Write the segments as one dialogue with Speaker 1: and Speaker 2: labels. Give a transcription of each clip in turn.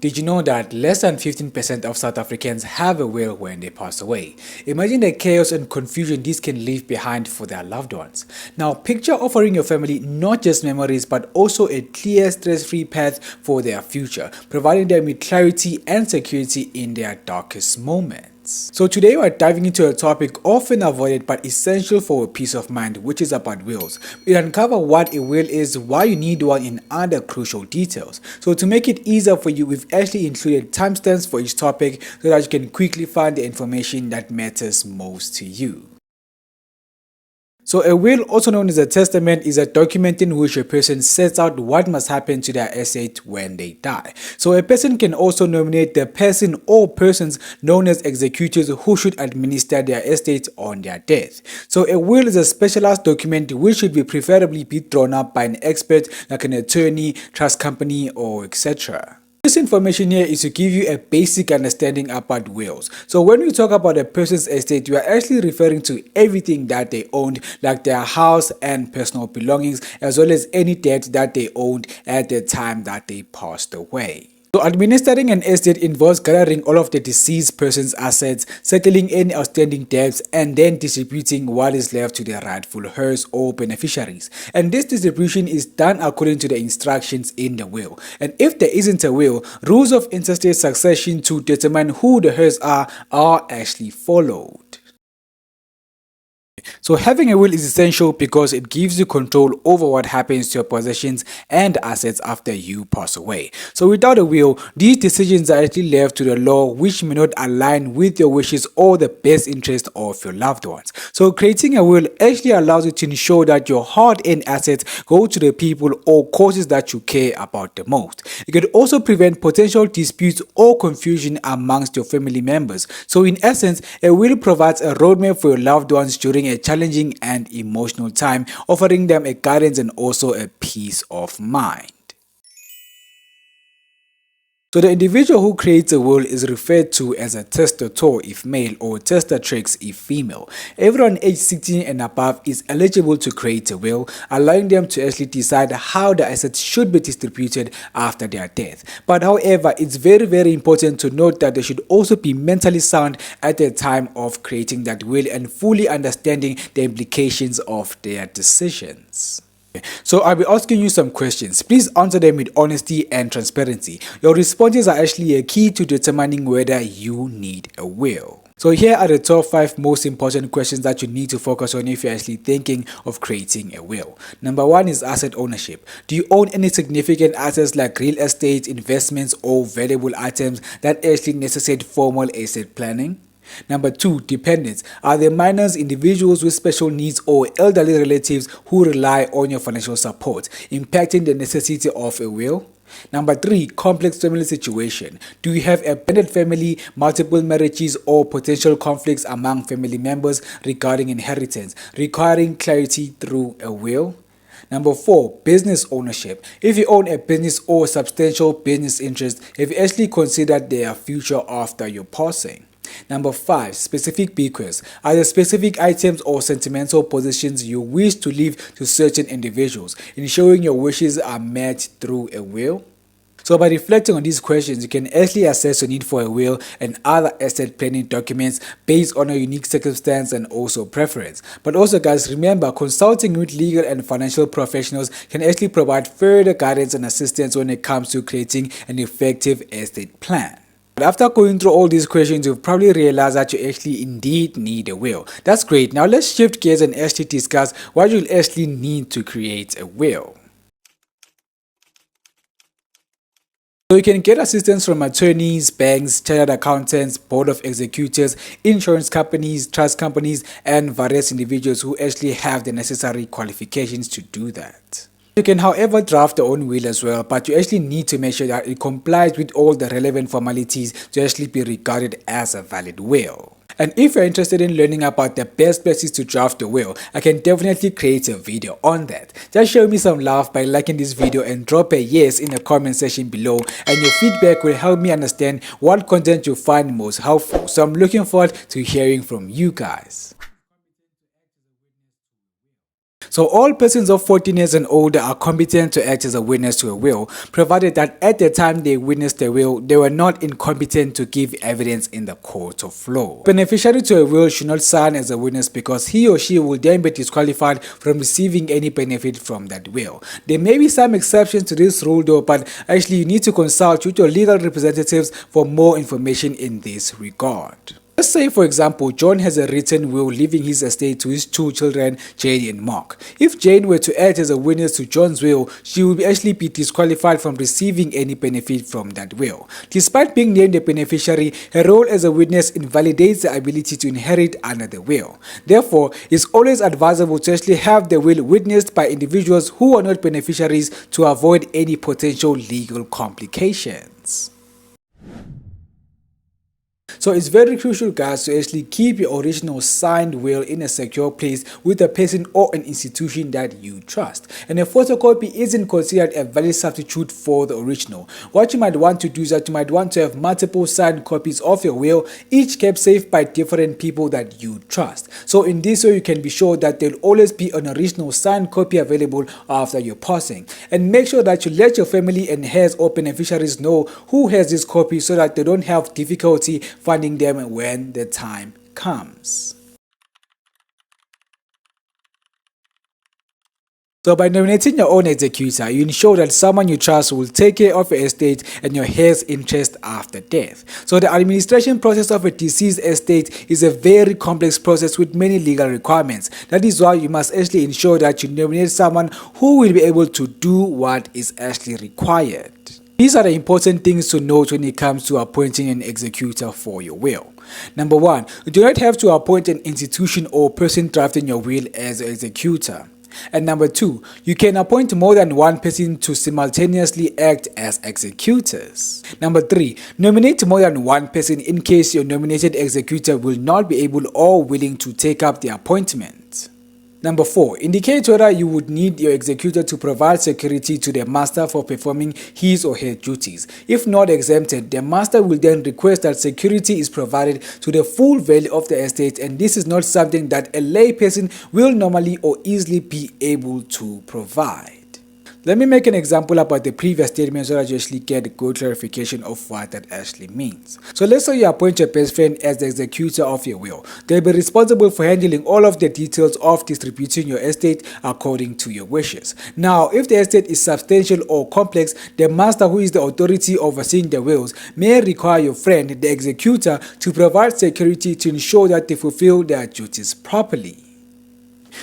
Speaker 1: Did you know that less than 15% of South Africans have a will when they pass away? Imagine the chaos and confusion this can leave behind for their loved ones. Now, picture offering your family not just memories but also a clear, stress-free path for their future, providing them with clarity and security in their darkest moments. So today we're diving into a topic often avoided but essential for peace of mind, which is about wills. We uncover what a will is, why you need one, and other crucial details. So to make it easier for you, we've actually included timestamps for each topic so that you can quickly find the information that matters most to you. So a will, also known as a testament, is a document in which a person sets out what must happen to their estate when they die. So a person can also nominate the person or persons known as executors who should administer their estate on their death. So a will is a specialized document which should be preferably be drawn up by an expert like an attorney, trust company, or etc. This information here is to give you a basic understanding about wills. So when we talk about a person's estate, we are actually referring to everything that they owned, like their house and personal belongings, as well as any debt that they owned at the time that they passed away. So administering an estate involves gathering all of the deceased person's assets, settling any outstanding debts, and then distributing what is left to their rightful heirs or beneficiaries. And this distribution is done according to the instructions in the will. And if there isn't a will, rules of intestate succession to determine who the heirs are actually followed. So having a will is essential because it gives you control over what happens to your possessions and assets after you pass away. So without a will, these decisions are actually left to the law, which may not align with your wishes or the best interest of your loved ones. So creating a will actually allows you to ensure that your hard-earned assets go to the people or causes that you care about the most. It can also prevent potential disputes or confusion amongst your family members. So in essence, a will provides a roadmap for your loved ones during a challenging and emotional time, offering them a guidance and also a peace of mind. So the individual who creates a will is referred to as a testator if male or testatrix if female. Everyone aged 16 and above is eligible to create a will, allowing them to actually decide how the assets should be distributed after their death. But however, it's very important to note that they should also be mentally sound at the time of creating that will and fully understanding the implications of their decisions. So I'll be asking you some questions. Please answer them with honesty and transparency. Your responses are actually a key to determining whether you need a will. So here are the top 5 most important questions that you need to focus on if you're actually thinking of creating a will. Number 1 is asset ownership. Do you own any significant assets like real estate, investments, or valuable items that actually necessitate formal estate planning? Number 2, dependents. Are there minors, individuals with special needs, or elderly relatives who rely on your financial support, impacting the necessity of a will? Number 3, complex family situation. Do you have a blended family, multiple marriages, or potential conflicts among family members regarding inheritance, requiring clarity through a will? Number 4, business ownership. If you own a business or substantial business interest, have you actually considered their future after your passing? Number 5, specific bequests. Are there specific items or sentimental possessions you wish to leave to certain individuals, ensuring your wishes are met through a will? So by reflecting on these questions, you can actually assess your need for a will and other estate planning documents based on your unique circumstance and also preference. But also guys, remember, consulting with legal and financial professionals can actually provide further guidance and assistance when it comes to creating an effective estate plan. But after going through all these questions, you've probably realized that you actually indeed need a will. That's great. Now let's shift gears and actually discuss what you'll actually need to create a will. So you can get assistance from attorneys, banks, chartered accountants, board of executors, insurance companies, trust companies, and various individuals who actually have the necessary qualifications to do that. You can however draft your own will as well, but you actually need to make sure that it complies with all the relevant formalities to actually be regarded as a valid will. And if you're interested in learning about the best places to draft a will, I can definitely create a video on that. Just show me some love by liking this video and drop a yes in the comment section below, and your feedback will help me understand what content you find most helpful. So I'm looking forward to hearing from you guys. So all persons of 14 years and older are competent to act as a witness to a will, provided that at the time they witnessed the will, they were not incompetent to give evidence in the court of law. Beneficiary to a will should not sign as a witness because he or she will then be disqualified from receiving any benefit from that will. There may be some exceptions to this rule though, but actually you need to consult with your legal representatives for more information in this regard. Let's say, for example, John has a written will leaving his estate to his two children, Jane and Mark. If Jane were to act as a witness to John's will, she would actually be disqualified from receiving any benefit from that will. Despite being named a beneficiary, her role as a witness invalidates the ability to inherit under the will. Therefore, it's always advisable to actually have the will witnessed by individuals who are not beneficiaries to avoid any potential legal complications. So it's very crucial, guys, to actually keep your original signed will in a secure place with a person or an institution that you trust. And a photocopy isn't considered a valid substitute for the original. What you might want to do is that you might want to have multiple signed copies of your will, each kept safe by different people that you trust. So in this way, you can be sure that there'll always be an original signed copy available after your passing. And make sure that you let your family and heirs or beneficiaries know who has this copy so that they don't have difficulty finding them when the time comes. So by nominating your own executor, you ensure that someone you trust will take care of your estate and your heirs' interest after death. So the administration process of a deceased estate is a very complex process with many legal requirements. That is why you must actually ensure that you nominate someone who will be able to do what is actually required. These are the important things to note when it comes to appointing an executor for your will. Number 1, you do not have to appoint an institution or person drafting your will as an executor. And number 2, you can appoint more than one person to simultaneously act as executors. Number 3, nominate more than one person in case your nominated executor will not be able or willing to take up the appointment. Number 4, indicate whether you would need your executor to provide security to the master for performing his or her duties. If not exempted, the master will then request that security is provided to the full value of the estate, and this is not something that a lay person will normally or easily be able to provide. Let me make an example about the previous statement so that you actually get a good clarification of what that actually means. So let's say you appoint your best friend as the executor of your will. They'll be responsible for handling all of the details of distributing your estate according to your wishes. Now, if the estate is substantial or complex, the master, who is the authority overseeing the wills, may require your friend, the executor, to provide security to ensure that they fulfill their duties properly.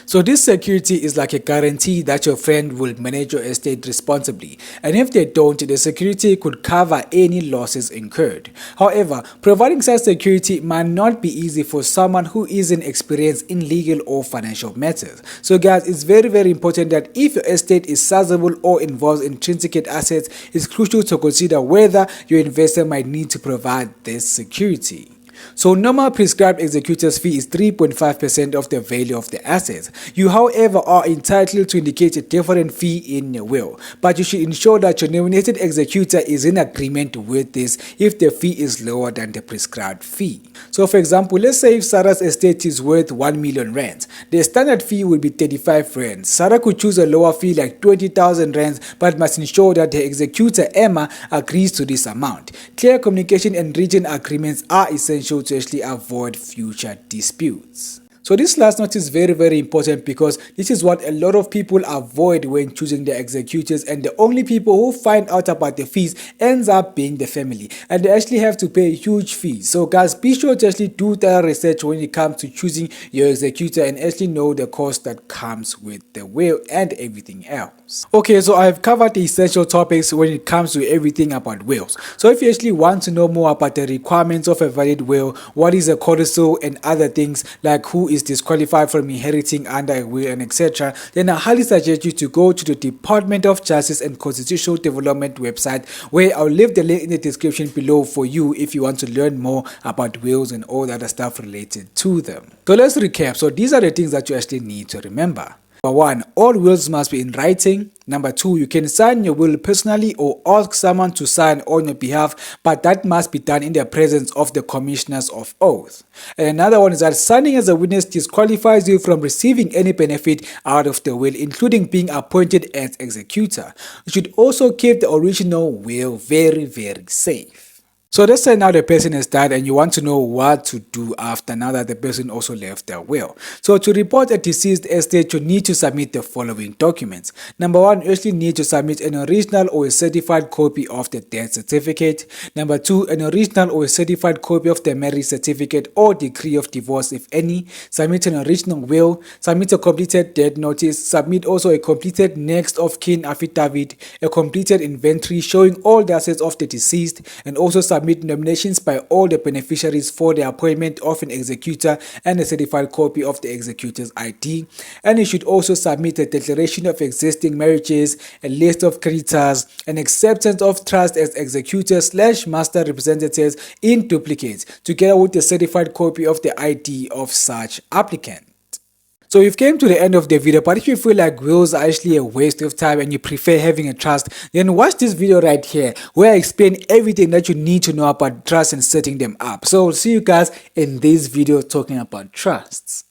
Speaker 1: So this security is like a guarantee that your friend will manage your estate responsibly, and if they don't, the security could cover any losses incurred. However, providing such security might not be easy for someone who isn't experienced in legal or financial matters. So guys, it's very important that if your estate is sizable or involves intrinsic assets, it's crucial to consider whether your investor might need to provide this security. So normal prescribed executor's fee is 3.5% of the value of the assets. You, however, are entitled to indicate a different fee in your will, but you should ensure that your nominated executor is in agreement with this if the fee is lower than the prescribed fee. So for example, let's say if Sarah's estate is worth 1 million rands, the standard fee will be 35 rands. Sarah could choose a lower fee like 20,000 rands, but must ensure that the executor Emma agrees to this amount. Clear communication and written agreements are essential to actually avoid future disputes. So this last note is very important because this is what a lot of people avoid when choosing their executors, and the only people who find out about the fees ends up being the family, and they actually have to pay huge fees. So guys, be sure to actually do thorough research when it comes to choosing your executor and actually know the cost that comes with the will and everything else. Okay, so I've covered the essential topics when it comes to everything about wills. So if you actually want to know more about the requirements of a valid will, what is a codicil and other things like who is disqualified from inheriting under a will and etc., then I highly suggest you to go to the Department of Justice and Constitutional Development website, where I'll leave the link in the description below for you if you want to learn more about wills and all the other stuff related to them. So let's recap. So these are the things that you actually need to remember. 1, all wills must be in writing. Number 2, you can sign your will personally or ask someone to sign on your behalf, but that must be done in the presence of the commissioners of oath. And another one is that signing as a witness disqualifies you from receiving any benefit out of the will, including being appointed as executor. You should also keep the original will very, very safe. So let's say now the person has died and you want to know what to do after now that the person also left their will. So to report a deceased estate, you need to submit the following documents. Number 1, you actually need to submit an original or a certified copy of the death certificate. Number 2, an original or a certified copy of the marriage certificate or decree of divorce if any. Submit an original will. Submit a completed death notice. Submit also a completed next of kin affidavit, a completed inventory showing all the assets of the deceased, and also submit nominations by all the beneficiaries for the appointment of an executor and a certified copy of the executor's ID. And you should also submit a declaration of existing marriages, a list of creditors, an acceptance of trust as executors/master representatives in duplicate, together with a certified copy of the ID of such applicant. So you've came to the end of the video, but if you feel like wills are actually a waste of time and you prefer having a trust, then watch this video right here where I explain everything that you need to know about trust and setting them up. So I'll see you guys in this video talking about trusts.